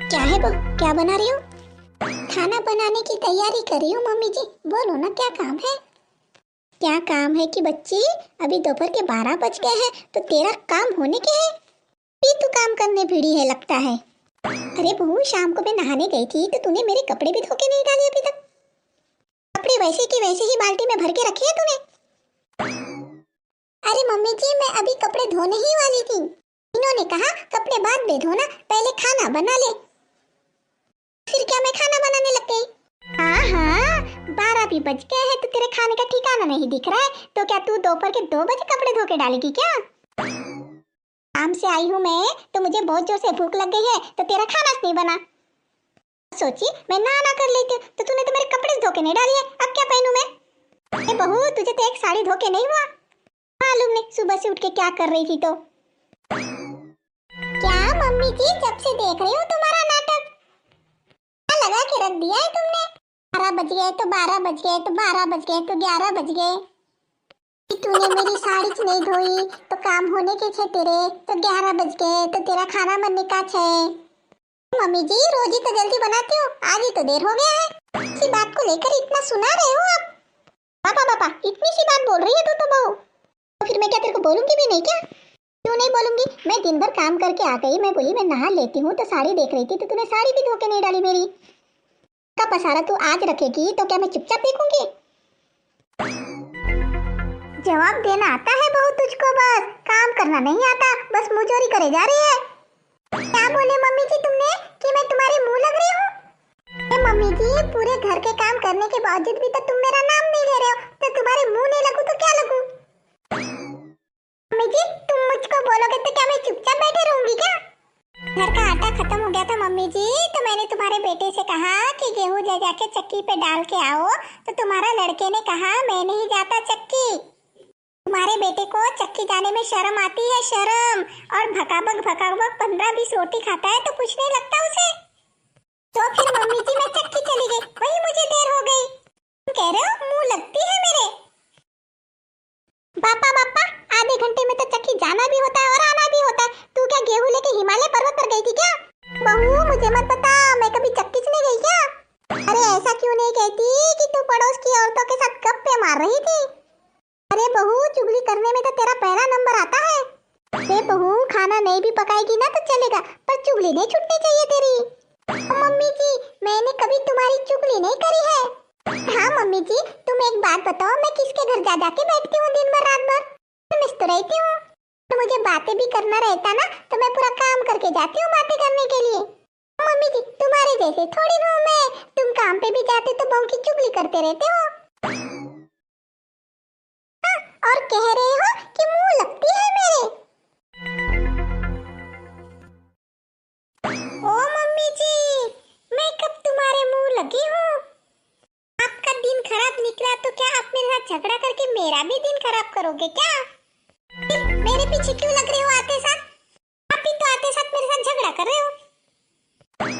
क्या है बहू, क्या बना रही हो? खाना बनाने की तैयारी कर रही हूँ मम्मी जी। बोलो ना, क्या काम है? क्या काम है कि बच्ची, अभी दोपहर के 12 बज गए हैं तो तेरा काम होने के है? भी तू काम करने भिड़ी है लगता है। अरे बहू, शाम को मैं नहाने गई थी तो तूने मेरे कपड़े भी धो के नहीं डाले अभी तक। कपड़े वैसे के वैसे ही बाल्टी में भर के रखे हैं तूने। अरे मम्मी जी, मैं अभी कपड़े धोने ही वाली थी। इन्होंने कहा कपड़े बाद में धोना, पहले खाना बना ले। फिर क्या मैं खाना बनाने लग गई। हाँ हाँ, 12 भी बज गए हैं तो तेरे खाने का ठिकाना नहीं दिख रहा है। तो क्या तू दोपहर के 2 बजे कपड़े धो के डालेगी क्या? काम से आई हूँ मैं तो मुझे बहुत जोर से भूख लग गई है तो तेरा खाना नहीं बना। सोची मैं नहा कर लेती हूँ तो तूने तो मेरे कपड़े धो के नहीं डाले। अब क्या पहनूं मैं? ए बहू, तुझे तो एक साड़ी धो के नहीं हुआ? मालूम नहीं सुबह से उठ के क्या कर रही थी। तो क्या मम्मी जी, जब से देख रही हूँ तुम्हारा नाटक लगा के रख दिया है तुमने। 12 बज गए तो 12 बज गए तो 12 बज गए तो 11 बज गए। तूने मेरी साड़ी नहीं धोई तो काम होने के छे तेरे, तो 11 बज गए तो तेरा खाना बनने का छे। मम्मी जी, रोज ही तो जल्दी बनाती हूँ, आज ही तो देर हो गया है। इसी बात को लेकर इतना सुना रहे हो आप? पापा पापा, इतनी सी बात बोल रही है तू तो बहू। तो फिर मैं क्या तेरे को बोलूंगी भी नहीं क्या? क्यों नहीं बोलूंगी? मैं दिन भर काम करके आ गई, मैं बोली मैं नहा लेती हूँ तो साड़ी देख रही थी तो तूने साड़ी भी धो के नहीं डाली मेरी। का पसारा तू आज रखेगी तो क्या मैं चुपचाप देखूंगी? जवाब देना आता है बहुत तुझको, बस काम करना नहीं आता, बस मुजोरी करे जा रही है। क्या बोले मम्मी जी तुमने कि मैं तुम्हारे मुंह लग रही हूँ? मम्मी जी, पूरे घर के काम करने के बावजूद भी तो तुम मेरा नाम नहीं ले रहे हो, तो तुम्हारे मुंह नहीं लगूं तो क्या लगूं? मम्मी जी, तुम मुझको बोलोगे तो क्या मैं चुपचाप बैठे रहूंगी क्या? घर का आटा खत्म हो गया था मम्मी जी, तो मैंने तुम्हारे बेटे से कहा कि गेहूं ले जाके चक्की पे डाल के आओ, तो तुम्हारा लड़के ने कहा मैं नहीं जाता चक्की। तुम्हारे बेटे को चक्की जाने में शर्म आती है, शर्म। और भकाबक 15-20 रोटी खाता है तो कुछ नहीं लगता उसे। तो फिर मम्मी जी मैं चक्की चली गई, वही मुझे देर हो गई। तुम कह रहे हो मुंह लगती है मेरे? पापा पापा, आधे घंटे में तो चक्की जाना भी होता है और आना भी होता है। तू क्या गेहूं लेके हिमालय पर्वत पर गई थी क्या? बहू, मुझे मत बता, मैं कभी चक्की से नहीं गई क्या? अरे ऐसा क्यों नहीं कहती कि तू पड़ोस की औरतों के साथ गप्पे मार रही थी? अरे बहू, चुगली करने में तो तेरा पहला नंबर आता है। अरे बहू, खाना नहीं भी पकाएगी ना तो चलेगा, पर चुगली नहीं छूटनी चाहिए तेरी। मम्मी जी, मैंने कभी तुम्हारी चुगली नहीं करी है। हाँ मम्मी जी, तुम एक बात बताओ, मैं किसके घर जा जाके बैठती हूँ दिन भर रात भर? मिस तो रहती हूँ, तो मुझे बातें भी करना रहता ना, तो मैं पूरा काम करके जाती हूँ बातें करने के लिए। मम्मी जी, तुम्हारे जैसे थोड़ी हूँ मैं, तुम काम पे भी जाते तो बहू की चुगली करते रहते हो। और कह रहे हो कि मुंह लगती है मेरे। ओ मम्मी जी, मैं कब तुम्हारे मुंह लगी हूँ? आपका दिन खराब निकला तो क्या आप मेरे साथ झगड़ा करके मेरा भी दिन खराब करोगे क्या? मेरे पीछे क्यों लग रहे हो आते साथ? आप भी तो आते साथ मेरे साथ झगड़ा कर रहे हो।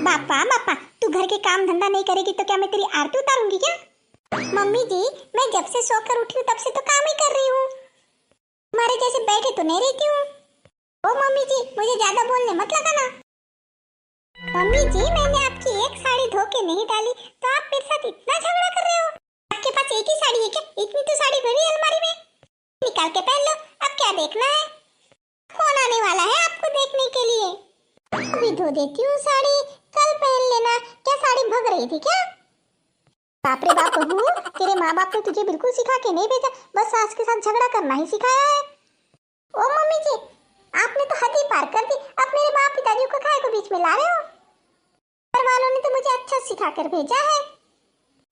बापा बापा, तू घर के काम धंधा नहीं करेगी तो क्या मैं तेरी आरती उतारूंगी क्या? मम्मी जी, मैं जब से सोकर उठी हूँ तब से तो काम ही कर रही हूँ, तुम्हारे जैसे बैठे तो नहीं रहती हूँ। ओ मम्मी जी, मुझे ज्यादा बोलने मत लगाना। मम्मी जी, मैंने आपकी एक साड़ी धो के नहीं डाली तो आप मेरे साथ इतना झगड़ा कर रहे हो? आपके पास एक ही साड़ी है क्या? इतनी तो साड़ी भरी है अलमारी में, निकाल के पहन लो। अब क्या देखना है? फोन आने वाला है आपको देखने के लिए। अभी धो देती हूँ साड़ी, कल पहन लेना। क्या साड़ी भग रही थी क्या? बाप रे बाप बहू, तेरे माँ बाप ने तुझे बिल्कुल सिखा के नहीं भेजा, बस सास के साथ झगड़ा करना ही सिखाया है। ओ मम्मी जी, आपने तो हद ही पार कर दी। अब मेरे माँ पिताजी को काहे को बीच में ला रहे हो? घर वालों ने तो मुझे अच्छा सिखा कर भेजा है।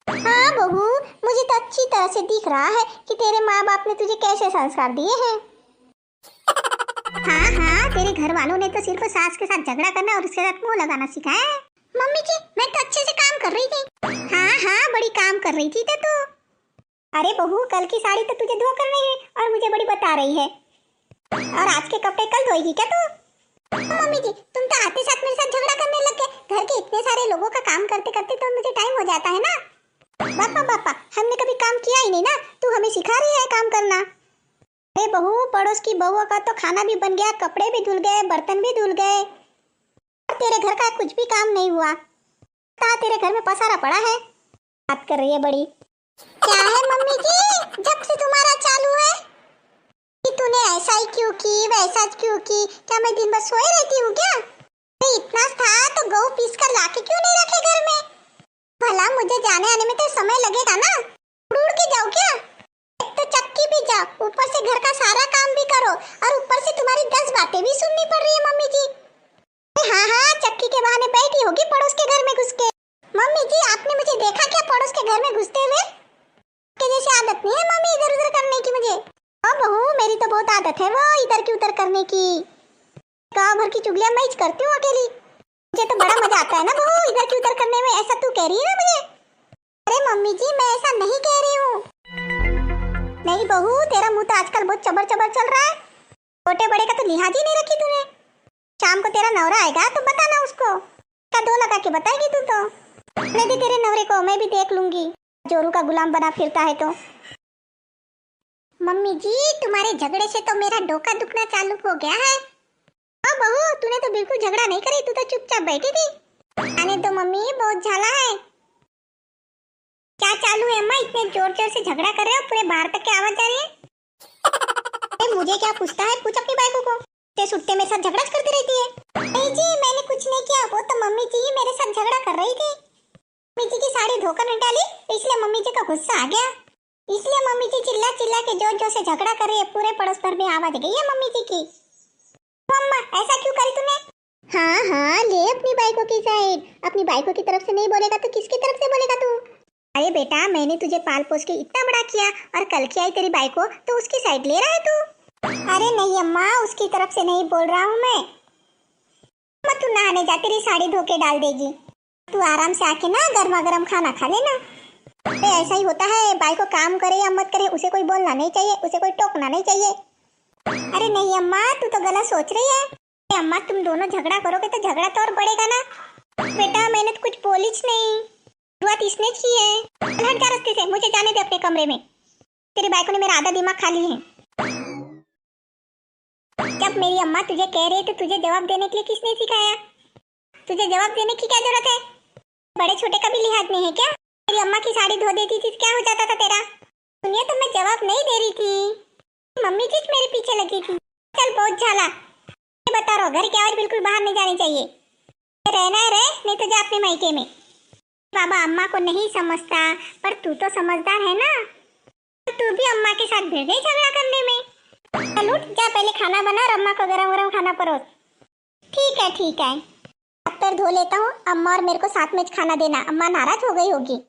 हाँ बहू, मुझे तो अच्छी तरह से दिख रहा है कि तेरे माँ बाप ने तुझे कैसे संस्कार दिए हैं। हाँ हाँ, तेरे घर वालों ने तो सिर्फ सास के साथ झगड़ा करना और उसके साथ मुंह लगाना सिखाया है। मम्मी जी, मैं तो अच्छे से काम कर रही थी। हाँ हाँ, बड़ी काम कर रही थी तू। अरे बहू, कल की साड़ी तो तुझे धो कर नहीं है और मुझे बड़ी बता रही है, और आज के कपड़े कल धोएगी क्या तू? मम्मी जी, तुम तो आते साथ मेरे साथ झगड़ा करने लग गए। घर के इतने सारे लोगों का काम करते करते तो मुझे टाइम हो जाता है ना। पापा पापा, हमने कभी काम किया ही नहीं ना, तू हमें सिखा रही है काम करना। अरे बहू, पड़ोस की बहुओं का तो खाना भी बन गया, कपड़े भी धुल गए, बर्तन भी धुल गए, तेरे घर का कुछ भी काम नहीं हुआ। तेरे घर में पसारा पड़ा है। बात कर रही है बड़ी। क्या है मम्मी जी, जब से तुम्हारा चालू है कि तूने ऐसा ही क्यों की, वैसा क्यों की? क्या मैं दिन भर सोए रहती हूँ क्या? इतना था तो गऊ पीस कर लाके क्यों नहीं रखे घर में? भला मुझे जाने आने में तो समय लगेगा ना, उड़ के जाओ क्या? एक तो चक्की भी जाओ, ऊपर से घर का सारा काम भी करो और ऊपर से तुम्हारी 10 बातें भी सुननी पड़ रही है मम्मी जी। हाँ हाँ, चक्की के बहाने बैठी होगी पड़ोस के घर में घुस के। मम्मी जी आपने मुझे देखा क्या पड़ोस के घर में घुसते हुए? के जैसे आदत नहीं है मम्मी इधर उधर करने की मुझे। ओ बहू, मेरी तो बहुत आदत है वो इधर की उधर करने की। गांव भर की चुगलियां मैं ही करती हूँ अकेली। मुझे तो बड़ा मजा आता है ना बहू इधर की उधर करने में। ऐसा तू कह रही है ना मुझे? अरे मम्मी जी मैं ऐसा नहीं कह रही हूँ। नहीं बहू, तेरा मुंह तो आजकल बहुत चबर चबर चल रहा है। छोटे बड़े का तो लिहाज ही नहीं रखी तूने। शाम को तेरा नवरा आएगा तो बताना उसको, क्या दो लगा के बताएगी तू तो। मैं भी तेरे नवरे को मैं भी देख लूंगी, जोरू का गुलाम बना फिरता है तो। मम्मी जी तुम्हारे झगड़े से तो मेरा डोका दुखना चालू हो गया है। ओ बहू, तूने तो बिल्कुल झगड़ा नहीं करी, तू तो चुपचाप बैठी थी। आने दो मम्मी, बहुत झाला है। क्या चालू है अम्मा? इतने जोर जोर से झगड़ा कर रहे हो, पूरे बाहर तक की आवाज आ रही है। मुझे क्या पूछता है, पूछ अपनी बाइको को। ते सुट्टे मेरे साथ झगड़ा करती रहती है। नहीं जी मैंने कुछ नहीं किया, वो तो मम्मी जी ही मेरे साथ झगड़ा कर रही थी। मम्मी जी की साड़ी धोकर नहीं डाली इसलिए मम्मी जी का गुस्सा आ गया, इसलिए मम्मी जी चिल्ला चिल्ला के जोर जोर से झगड़ा कर रही है। पूरे पड़ोस भर में आवाज गई है मम्मी जी की। मम्मा ऐसा क्यों करी तूने? हाँ हाँ, ले अपनी बाइको की साइड। अपनी बाइको की तरफ से नहीं बोलेगा तो किसकी तरफ से बोलेगा तू? अरे बेटा, मैंने तुझे पाल पोस के इतना बड़ा किया और कल की आई तेरी बाइको तो उसकी साइड ले रहा है तू? अरे नहीं अम्मा, उसकी तरफ से नहीं बोल रहा हूँ मैं। मत तू नहाने जा, तेरी साड़ी धो के डाल देगी। तू आराम से आके ना गर्मा गर्म खाना खा लेना। अरे ऐसा ही होता है, बाई को काम करे या मत करे उसे कोई बोलना नहीं चाहिए, उसे कोई टोकना नहीं चाहिए। अरे नहीं अम्मा, तू तो गलत सोच रही है। अरे अम्मा, तुम दोनों झगड़ा करोगे तो झगड़ा तो और बढ़ेगा ना। बेटा मैंने तो कुछ बोली नहीं, शुरुआत इसने की है। हट जा रास्ते से, मुझे जाने दे अपने कमरे में। तेरी बाइको ने मेरा आधा दिमाग खा लिया है। जब मेरी अम्मा तुझे कह रही है तो तुझे जवाब देने के लिए किसने सिखाया? तुझे जवाब देने की क्या जरूरत है? बड़े छोटे का भी लिहाज नहीं है क्या? मेरी अम्मा की साड़ी धो देती थी क्या हो जाता था तेरा? सुनिए तो मैं जवाब नहीं दे रही थी, मम्मी जी मेरे पीछे लगी थी। चल बहुत झाला, ये बता रहा घर की आवाज बिल्कुल बाहर नहीं जानी चाहिए। रहना है रह, नहीं तो जा अपने मायके में। बाबा अम्मा को नहीं समझता, पर तू तो समझदार है ना, तू भी अम्मा के साथ भिड़ गई झगड़ा करने में। चल उठ, जा पहले खाना बना और अम्मा को गरम गरम खाना परोस। ठीक है ठीक है, हाथ पैर धो लेता हूँ, अम्मा और मेरे को साथ में खाना देना, अम्मा नाराज हो गई होगी।